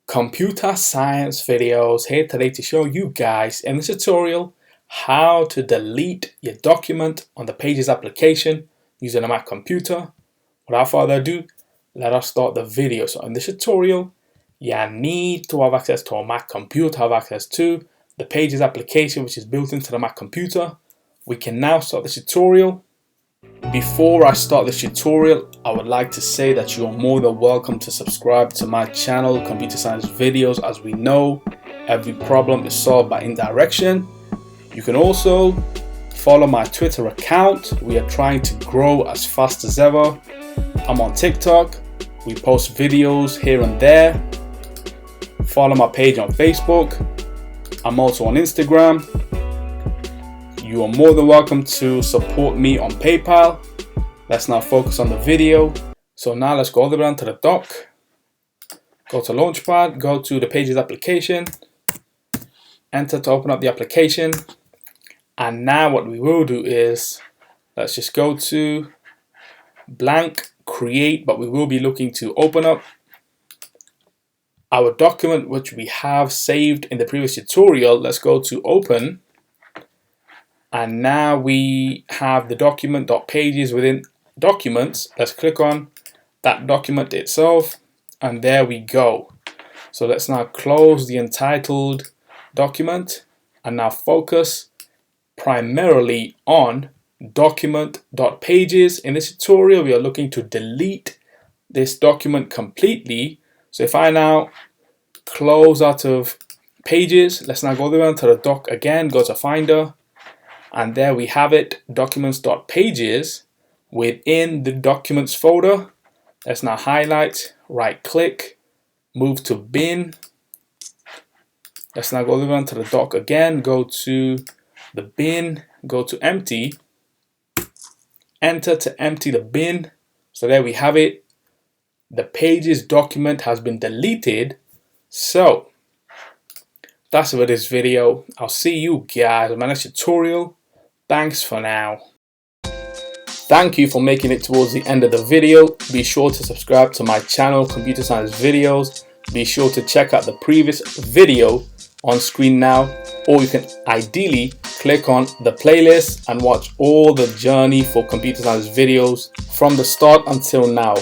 Computer science videos here today to show you guys in this tutorial how to delete your document on the Pages application using a Mac computer. Without further ado, let us start the video. So in this tutorial, you need to have access to a Mac computer, have access to the Pages application which is built into the Mac computer. We can now start the tutorial. Before I start this tutorial, I would like to say that you are more than welcome to subscribe to my channel, Computer Science Videos. As we know, every problem is solved by indirection. You can also follow my Twitter account. We are trying to grow as fast as ever. I'm on TikTok. We post videos here and there. Follow my page on Facebook. I'm also on Instagram. You are more than welcome to support me on PayPal. Let's now focus on the video. So now let's go all the way down to the dock. Go to Launchpad, go to the Pages application, enter to open up the application. And now what we will do is, let's just go to blank, create, but we will be looking to open up our document which we have saved in the previous tutorial. Let's go to open. And now we have the document.pages within documents. Let's click on that document itself, and there we go. So let's now close the entitled document and now focus primarily on document.pages. In this tutorial, we are looking to delete this document completely. So if I now close out of Pages, let's now go the way onto the dock again, go to Finder. And there we have it, documents.pages within the documents folder. Let's now highlight, right click, move to bin. Let's now go over onto the dock again, go to the bin, go to empty, enter to empty the bin. So there we have it. The Pages document has been deleted. So that's it for this video. I'll see you guys in my next tutorial. Thanks for now. Thank you for making it towards the end of the video. Be sure to subscribe to my channel, Computer Science Videos. Be sure to check out the previous video on screen now, or you can ideally click on the playlist and watch all the journey for Computer Science Videos from the start until now.